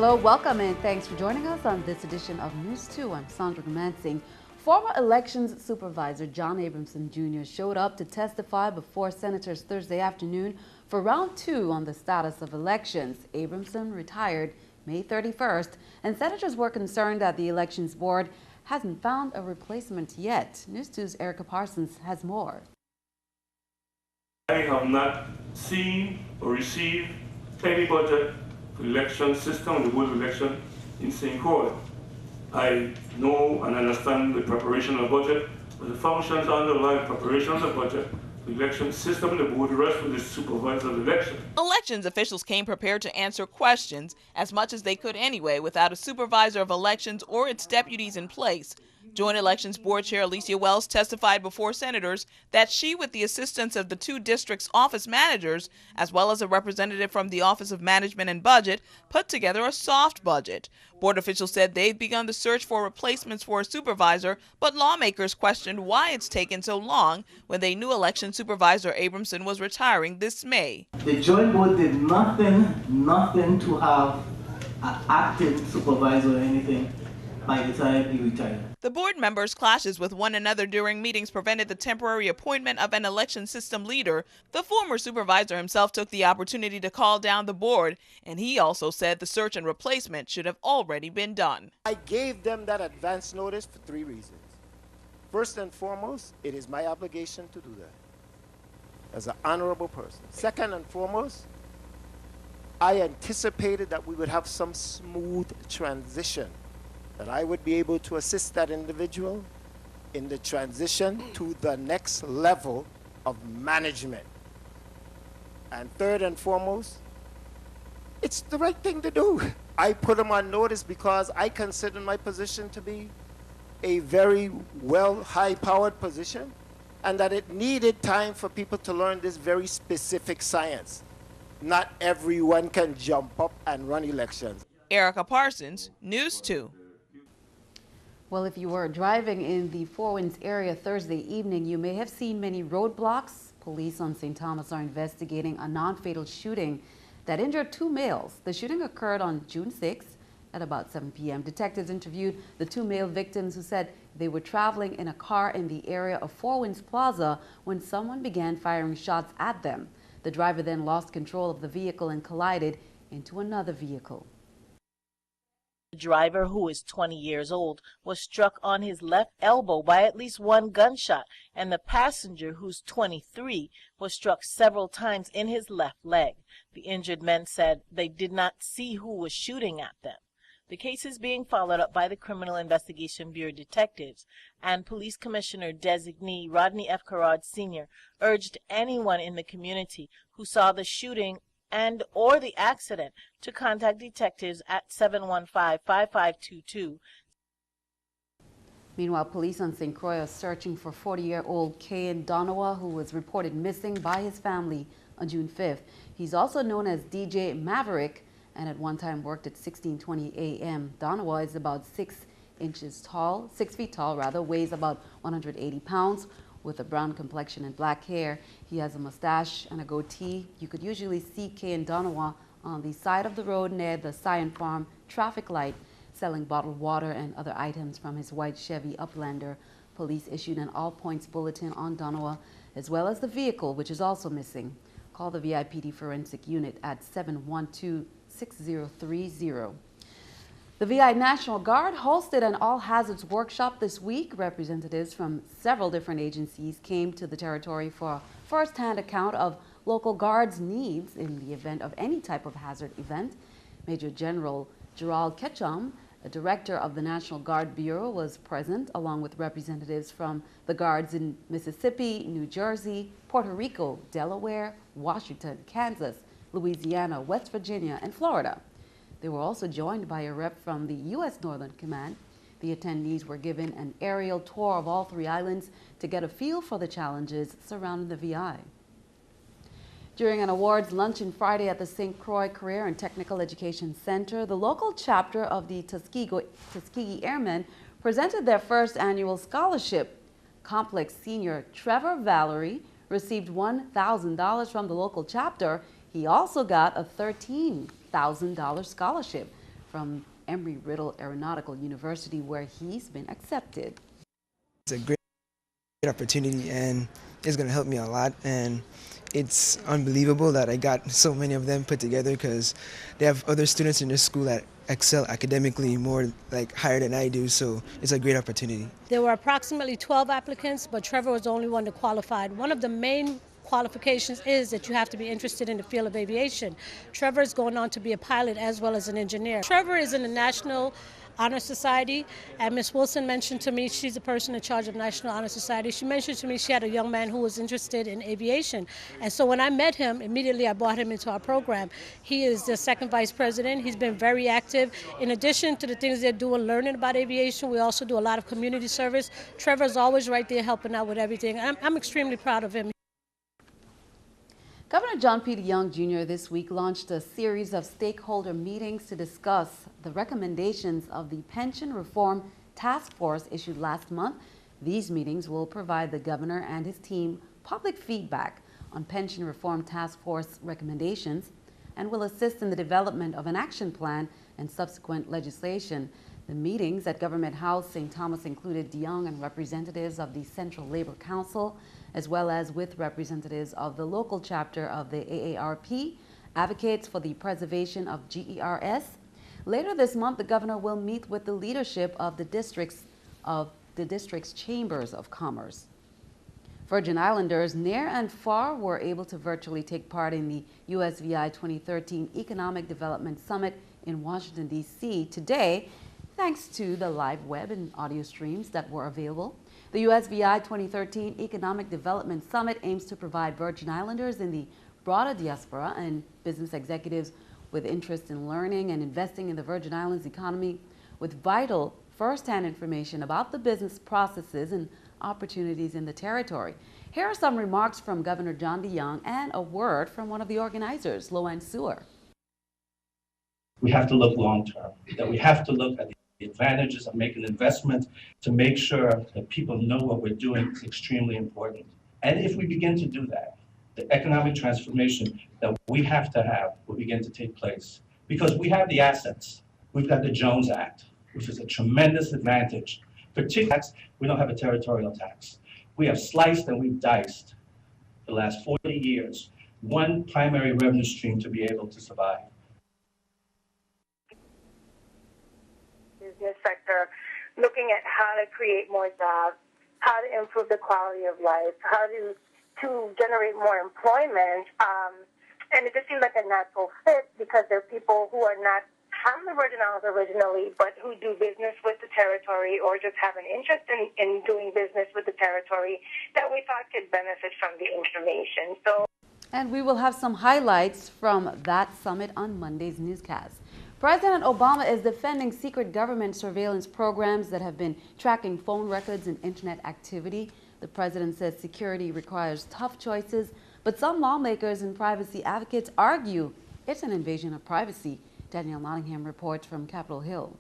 Hello, welcome, and thanks for joining us on this edition of News 2. I'm Sandra Romancing. Former elections supervisor John Abramson Jr. showed up to testify before senators Thursday afternoon for round 2 on the status of elections. Abramson retired May 31st, and senators were concerned that the elections board hasn't found a replacement yet. News 2's Erica Parsons has more. I have not seen or received any budget for the election system, the board of election in St. Croix. I know and understand the preparation of the budget, but the functions underlying preparation of the budget, the election system, the board rests with the supervisor of the election. Elections officials came prepared to answer questions as much as they could anyway, without a supervisor of elections or its deputies in place. Joint Elections Board Chair Alicia Wells testified before senators that she, with the assistance of the 2 districts' office managers, as well as a representative from the Office of Management and Budget, put together a soft budget. Board officials said they've begun the search for replacements for a supervisor, but lawmakers questioned why it's taken so long when they knew election supervisor Abramson was retiring this May. The joint board did nothing to have an acting supervisor or anything by the time he retired. The board members' clashes with one another during meetings prevented the temporary appointment of an election system leader. The former supervisor himself took the opportunity to call down the board, and he also said the search and replacement should have already been done. I gave them that advance notice for 3 reasons. First and foremost, it is my obligation to do that as an honorable person. Second and foremost, I anticipated that we would have some smooth transition, that I would be able to assist that individual in the transition to the next level of management. And third and foremost, it's the right thing to do. I put them on notice because I consider my position to be a very high-powered position, and that it needed time for people to learn this very specific science. Not everyone can jump up and run elections. Erica Parsons, News 2. Well, if you were driving in the Four Winds area Thursday evening, you may have seen many roadblocks. Police on St. Thomas are investigating a non-fatal shooting that injured 2 males. The shooting occurred on June 6th at about 7 p.m. Detectives interviewed the 2 male victims, who said they were traveling in a car in the area of Four Winds Plaza when someone began firing shots at them. The driver then lost control of the vehicle and collided into another vehicle. The driver, who is 20 years old, was struck on his left elbow by at least 1 gunshot, and the passenger, who's 23, was struck several times in his left leg. The injured men said they did not see who was shooting at them. The case is being followed up by the Criminal Investigation Bureau detectives, and Police Commissioner Designee Rodney F. Carrad Sr. urged anyone in the community who saw the shooting and or the accident to contact detectives at 715-5522. Meanwhile, police on St. Croix are searching for 40-year-old Cain Donowa, who was reported missing by his family on June 5th. He's also known as DJ Maverick and at one time worked at 1620 AM. Donowa is about 6 feet tall, weighs about 180 pounds, with a brown complexion and black hair. He has a mustache and a goatee. You could usually see Cain Donowa on the side of the road near the Scion Farm traffic light, selling bottled water and other items from his white Chevy Uplander. Police issued an all-points bulletin on Donowa, as well as the vehicle, which is also missing. Call the VIPD Forensic Unit at 712-6030. The VI National Guard hosted an all-hazards workshop this week. Representatives from several different agencies came to the territory for a first-hand account of local guards' needs in the event of any type of hazard event. Major General Gerald Ketchum, the director of the National Guard Bureau, was present, along with representatives from the guards in Mississippi, New Jersey, Puerto Rico, Delaware, Washington, Kansas, Louisiana, West Virginia, and Florida. They were also joined by a rep from the U.S. Northern Command. The attendees were given an aerial tour of all 3 islands to get a feel for the challenges surrounding the VI. During an awards luncheon Friday at the St. Croix Career and Technical Education Center, the local chapter of the Tuskegee Airmen presented their first annual scholarship. Complex senior Trevor Valerie received $1,000 from the local chapter. He also got a $13,000 scholarship. from Embry-Riddle Aeronautical University, where he's been accepted. It's a great opportunity, and it's going to help me a lot, and it's unbelievable that I got so many of them put together, because they have other students in their school that excel academically more, like, higher than I do, so it's a great opportunity. There were approximately 12 applicants, but Trevor was the only one that qualified. One of the main qualifications is that you have to be interested in the field of aviation. Trevor is going on to be a pilot as well as an engineer. Trevor is in the National Honor Society, and Ms. Wilson mentioned to me, she's the person in charge of National Honor Society, she mentioned to me she had a young man who was interested in aviation. And so when I met him, immediately I brought him into our program. He is the second vice president. He's been very active. In addition to the things they're doing, learning about aviation, we also do a lot of community service. Trevor's always right there helping out with everything. I'm extremely proud of him. Governor John P. Young Jr. this week launched a series of stakeholder meetings to discuss the recommendations of the Pension Reform Task Force issued last month. These meetings will provide the governor and his team public feedback on Pension Reform Task Force recommendations and will assist in the development of an action plan and subsequent legislation. The meetings at Government House St. Thomas included DeYoung and representatives of the Central Labor Council, as well as with representatives of the local chapter of the AARP, advocates for the preservation of GERS. Later this month, the governor will meet with the leadership of the district's chambers of commerce. Virgin Islanders near and far were able to virtually take part in the USVI 2013 Economic Development Summit in Washington, D.C. today, thanks to the live web and audio streams that were available. The USVI 2013 Economic Development Summit aims to provide Virgin Islanders in the broader diaspora and business executives with interest in learning and investing in the Virgin Islands economy with vital first-hand information about the business processes and opportunities in the territory. Here are some remarks from Governor John DeYoung and a word from one of the organizers, Loanne Sewer. We have to look long-term, that we have to look at the advantages of making investments to make sure that people know what we're doing is extremely important. And if we begin to do that, the economic transformation that we have to have will begin to take place because we have the assets. We've got the Jones Act, which is a tremendous advantage. Particularly, we don't have a territorial tax. We have sliced and we've diced the last 40 years, one primary revenue stream to be able to survive. Business sector, looking at how to create more jobs, how to improve the quality of life, how to generate more employment. And it just seems like a natural fit because there are people who are not from the Virgin Islands originally, but who do business with the territory or just have an interest in doing business with the territory that we thought could benefit from the information. And we will have some highlights from that summit on Monday's newscast. President Obama is defending secret government surveillance programs that have been tracking phone records and internet activity. The president says security requires tough choices, but some lawmakers and privacy advocates argue it's an invasion of privacy. Danielle Nottingham reports from Capitol Hill.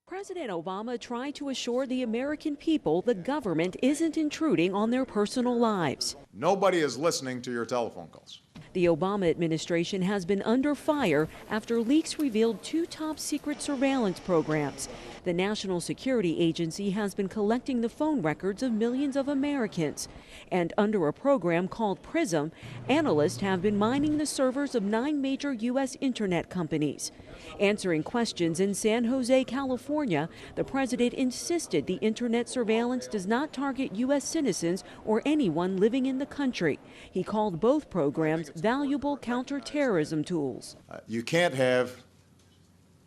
President Obama tried to assure the American people the government isn't intruding on their personal lives. Nobody is listening to your telephone calls. The Obama administration has been under fire after leaks revealed two top-secret surveillance programs. The National Security Agency has been collecting the phone records of millions of Americans. And under a program called PRISM, analysts have been mining the servers of 9 major U.S. internet companies. Answering questions in San Jose, California, the president insisted the internet surveillance does not target U.S. citizens or anyone living in the country. He called both programs valuable counterterrorism tools. You can't have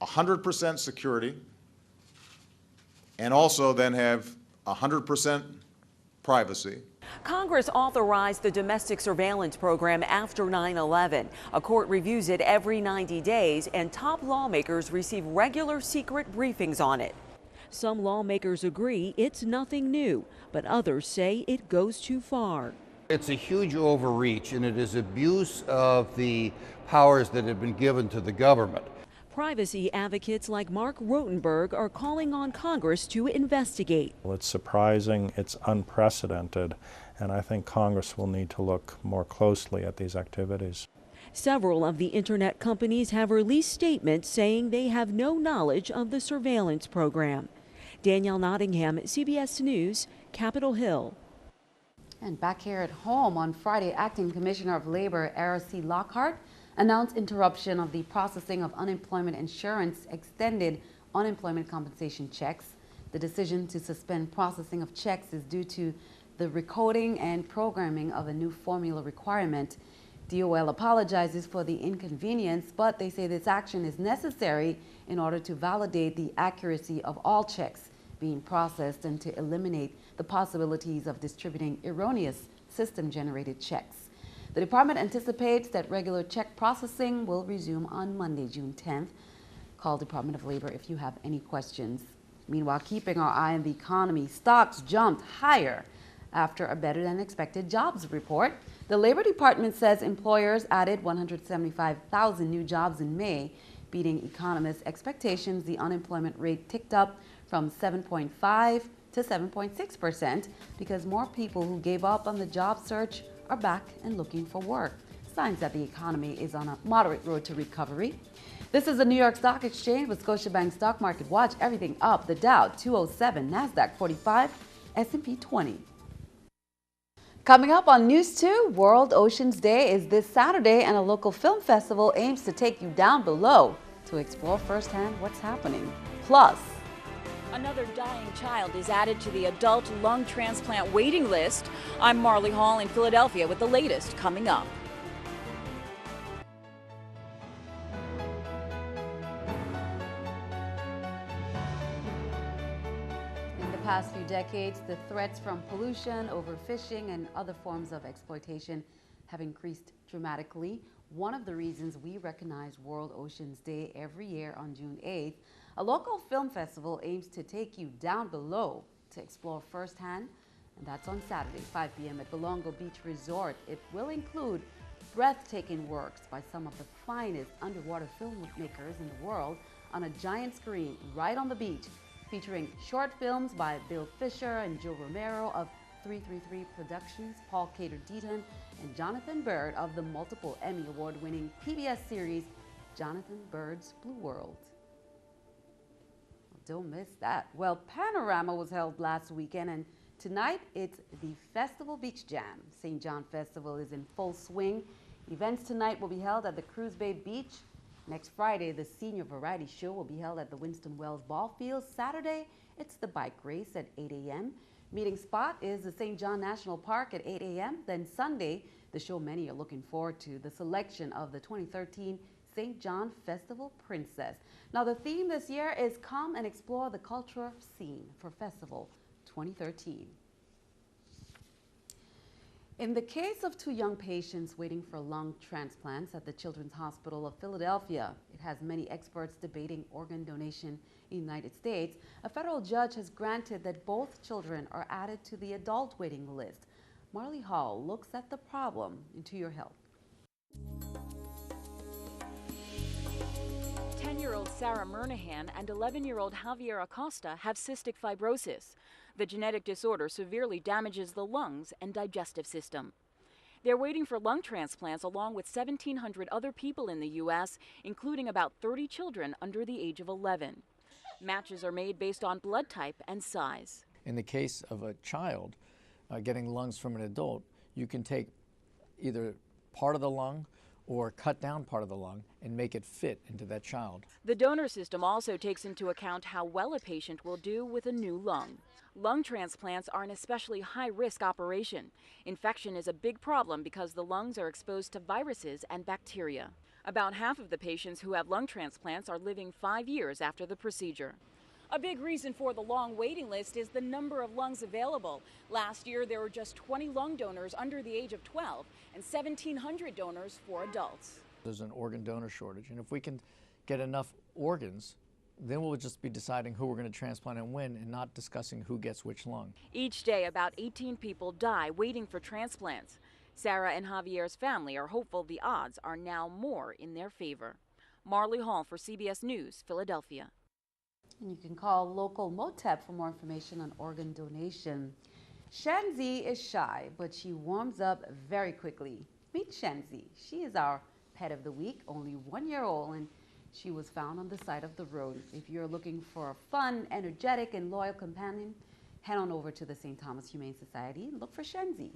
100% security and also then have 100% privacy. Congress authorized the domestic surveillance program after 9/11. A court reviews it every 90 days, and top lawmakers receive regular secret briefings on it. Some lawmakers agree it's nothing new, but others say it goes too far. It's a huge overreach, and it is abuse of the powers that have been given to the government. Privacy advocates like Mark Rotenberg are calling on Congress to investigate. Well, it's surprising, it's unprecedented, and I think Congress will need to look more closely at these activities. Several of the internet companies have released statements saying they have no knowledge of the surveillance program. Danielle Nottingham, CBS News, Capitol Hill. And back here at home on Friday, Acting Commissioner of Labor R.C. Lockhart announced interruption of the processing of unemployment insurance extended unemployment compensation checks. The decision to suspend processing of checks is due to the recoding and programming of a new formula requirement. DOL apologizes for the inconvenience, but they say this action is necessary in order to validate the accuracy of all checks being processed and to eliminate the possibilities of distributing erroneous system-generated checks. The department anticipates that regular check processing will resume on Monday, June 10th. Call Department of Labor if you have any questions. Meanwhile, keeping our eye on the economy, stocks jumped higher after a better-than-expected jobs report. The Labor Department says employers added 175,000 new jobs in May, beating economists' expectations. The unemployment rate ticked up from 7.5 to 7.6% because more people who gave up on the job search are back and looking for work. Signs that the economy is on a moderate road to recovery. This is the New York Stock Exchange with Scotiabank Stock Market Watch. Everything up. The Dow 207, Nasdaq 45, S&P 20. Coming up on News 2, World Oceans Day is this Saturday, and a local film festival aims to take you down below to explore firsthand what's happening. Plus, another dying child is added to the adult lung transplant waiting list. I'm Marley Hall in Philadelphia with the latest coming up. in the past few decades, the threats from pollution, overfishing, and other forms of exploitation have increased dramatically. One of the reasons we recognize World Oceans Day every year on June 8th, a local film festival aims to take you down below to explore firsthand, and that's on Saturday, 5 p.m. at Belongo Beach Resort. It will include breathtaking works by some of the finest underwater filmmakers in the world on a giant screen right on the beach, featuring short films by Bill Fisher and Joe Romero of 333 Productions, Paul Cater-Deaton, and Jonathan Bird of the multiple Emmy Award-winning PBS series Jonathan Bird's Blue World. Don't miss that. Well, Panorama was held last weekend, and tonight it's the Festival Beach Jam. St. John Festival is in full swing. Events tonight will be held at the Cruise Bay Beach. Next Friday, the Senior Variety Show will be held at the Winston Wells Ball Field. Saturday, it's the bike race at 8 a.m. Meeting spot is the St. John National Park at 8 a.m. Then Sunday, the show many are looking forward to, the selection of the 2013 St. John Festival Princess. Now, the theme this year is Come and Explore the Culture Scene for Festival 2013. In the case of two young patients waiting for lung transplants at the Children's Hospital of Philadelphia, it has many experts debating organ donation in the United States. A federal judge has granted that both children are added to the adult waiting list. Marley Hall looks at the problem into your health. 10-year-old Sarah Murnahan and 11-year-old Javier Acosta have cystic fibrosis. The genetic disorder severely damages the lungs and digestive system. They're waiting for lung transplants along with 1,700 other people in the U.S., including about 30 children under the age of 11. Matches are made based on blood type and size. In the case of a child getting lungs from an adult, you can take either part of the lung or cut down part of the lung and make it fit into that child. The donor system also takes into account how well a patient will do with a new lung. Lung transplants are an especially high-risk operation. Infection is a big problem because the lungs are exposed to viruses and bacteria. About half of the patients who have lung transplants are living 5 years after the procedure. A big reason for the long waiting list is the number of lungs available. Last year, there were just 20 lung donors under the age of 12 and 1,700 donors for adults. There's an organ donor shortage, and if we can get enough organs, then we'll just be deciding who we're going to transplant and when, and not discussing who gets which lung. Each day, about 18 people die waiting for transplants. Sarah and Javier's family are hopeful the odds are now more in their favor. Marley Hall for CBS News, Philadelphia. And you can call local MOTEP for more information on organ donation. Shanzi is shy, but she warms up very quickly. Meet Shanzi. She is our Pet of the Week, only 1 year old, and she was found on the side of the road. If you're looking for a fun, energetic, and loyal companion, head on over to the St. Thomas Humane Society and look for Shenzi.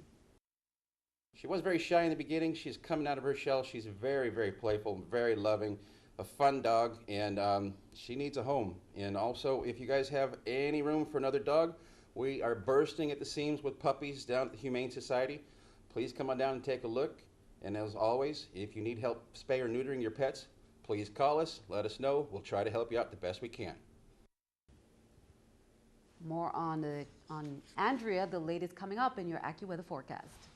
She was very shy in the beginning. She's coming out of her shell. She's very, very playful, very loving, a fun dog, and she needs a home. And also, if you guys have any room for another dog, we are bursting at the seams with puppies down at the Humane Society. Please come on down and take a look. And as always, if you need help spay or neutering your pets, please call us, let us know. We'll try to help you out the best we can. More on Andrea, the latest coming up in your AccuWeather forecast.